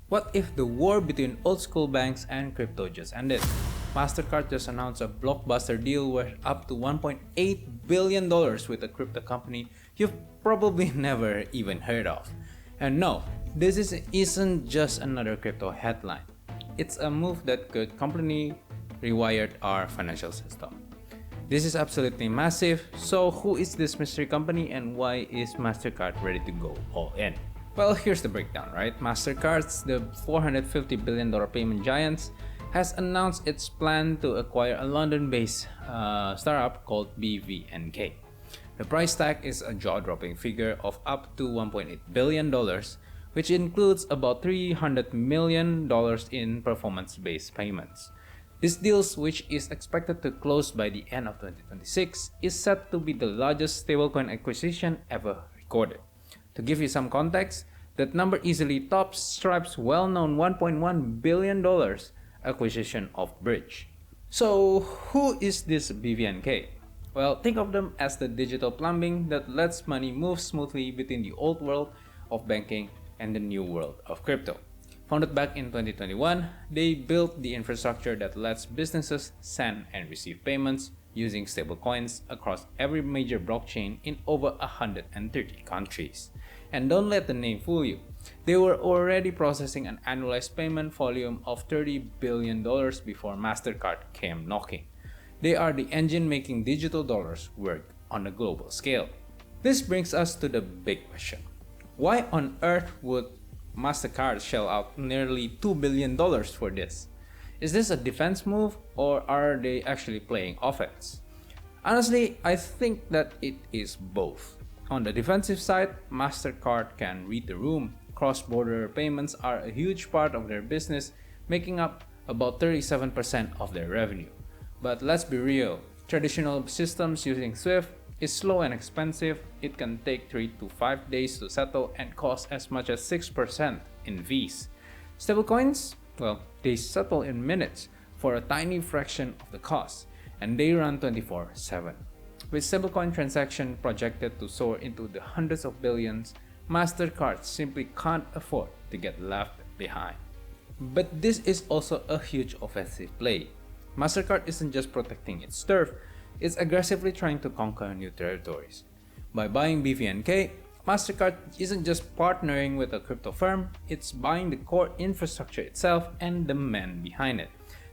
What if the war between old school banks and crypto just ended? Mastercard just announced a blockbuster deal worth up to $1.8 billion with a crypto company you've probably never even heard of. And no, isn't just another crypto headline. It's a move that could completely rewire our financial system. This is absolutely massive, so who is this mystery company and why is Mastercard ready to go all in? Well, here's the breakdown, right? Mastercard's the $450 billion payment giant has announced its plan to acquire a London-based startup called BVNK. The price tag is a jaw-dropping figure of up to $1.8 billion, which includes about $300 million in performance-based payments. This deal, which is expected to close by the end of 2026, is set to be the largest stablecoin acquisition ever recorded. To give you some context, that number easily tops Stripe's well-known $1.1 billion acquisition of Bridge. So, who is this BVNK? Well, think of them as the digital plumbing that lets money move smoothly between the old world of banking and the new world of crypto. Founded back in 2021, they built the infrastructure that lets businesses send and receive payments using stablecoins across every major blockchain in over 130 countries. And don't let the name fool you. They were already processing an annualized payment volume of $30 billion before Mastercard came knocking. They are the engine making digital dollars work on a global scale. This brings us to the big question. Why on earth would Mastercard shell out nearly $2 billion for this? Is this a defense move or are they actually playing offense? Honestly, I think that it is both. On the defensive side, Mastercard can read the room. Cross-border payments are a huge part of their business, making up about 37% of their revenue. But let's be real, traditional systems using SWIFT is slow and expensive. It can take 3 to 5 days to settle and cost as much as 6% in fees. Stablecoins? Well, they settle in minutes for a tiny fraction of the cost, and they run 24/7. With stablecoin transaction projected to soar into the hundreds of billions, Mastercard simply can't afford to get left behind. But this is also a huge offensive play. Mastercard isn't just protecting its turf, it's aggressively trying to conquer new territories. By buying BVNK, Mastercard isn't just partnering with a crypto firm, it's buying the core infrastructure itself and the man behind it.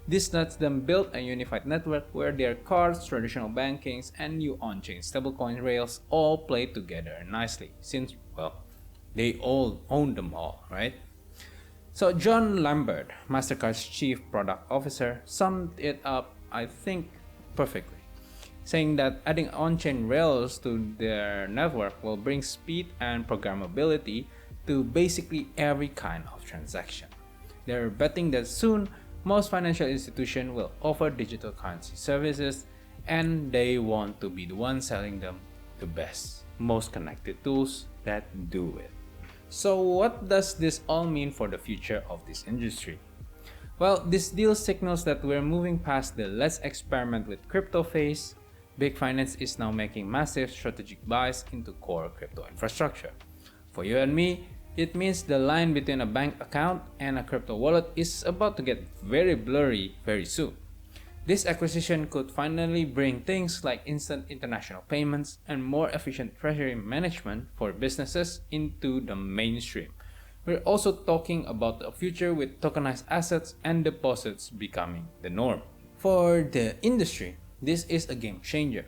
This lets them build a unified network where their cards, traditional bankings, and new on-chain stablecoin rails all play together nicely since, well, they all own them all, right? So John Lambert, Mastercard's chief product officer, summed it up, I think, perfectly, saying that adding on-chain rails to their network will bring speed and programmability to basically every kind of transaction. They're betting that soon, most financial institutions will offer digital currency services, and they want to be the ones selling them the best, most connected tools that do it. So what does this all mean for the future of this industry? Well, this deal signals that we're moving past the let's experiment with crypto phase. Big finance is now making massive strategic buys into core crypto infrastructure. For you and me, it means the line between a bank account and a crypto wallet is about to get very blurry very soon. This acquisition could finally bring things like instant international payments and more efficient treasury management for businesses into the mainstream. We're also talking about a future with tokenized assets and deposits becoming the norm. For the industry, this is a game changer.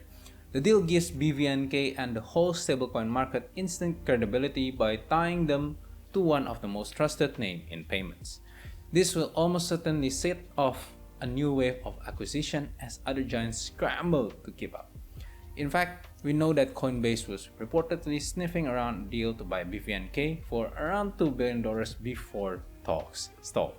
The deal gives BVNK and the whole stablecoin market instant credibility by tying them to one of the most trusted names in payments. This will almost certainly set off a new wave of acquisition as other giants scramble to keep up. In fact, we know that Coinbase was reportedly sniffing around a deal to buy BVNK for around $2 billion before talks stalled.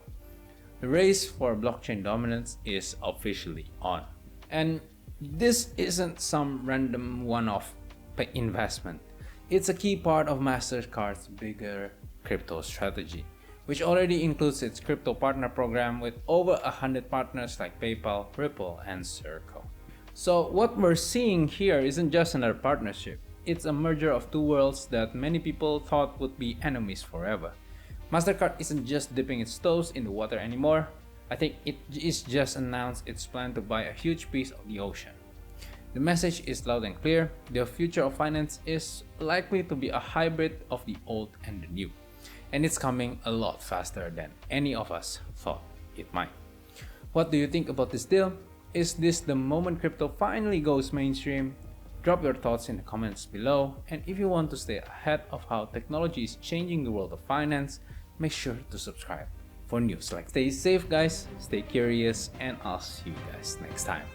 The race for blockchain dominance is officially on. And this isn't some random one-off investment. It's a key part of Mastercard's bigger crypto strategy, which already includes its crypto partner program with over 100 partners like PayPal, Ripple, and Circle. So what we're seeing here isn't just another partnership. It's a merger of two worlds that many people thought would be enemies forever. Mastercard isn't just dipping its toes in the water anymore. I think it is just announced its plan to buy a huge piece of the ocean. The message is loud and clear. The future of finance is likely to be a hybrid of the old and the new. And it's coming a lot faster than any of us thought it might. What do you think about this deal? Is this the moment crypto finally goes mainstream? Drop your thoughts in the comments below, and if you want to stay ahead of how technology is changing the world of finance, make sure to subscribe for news like. Stay safe guys, stay curious, and I'll see you guys next time.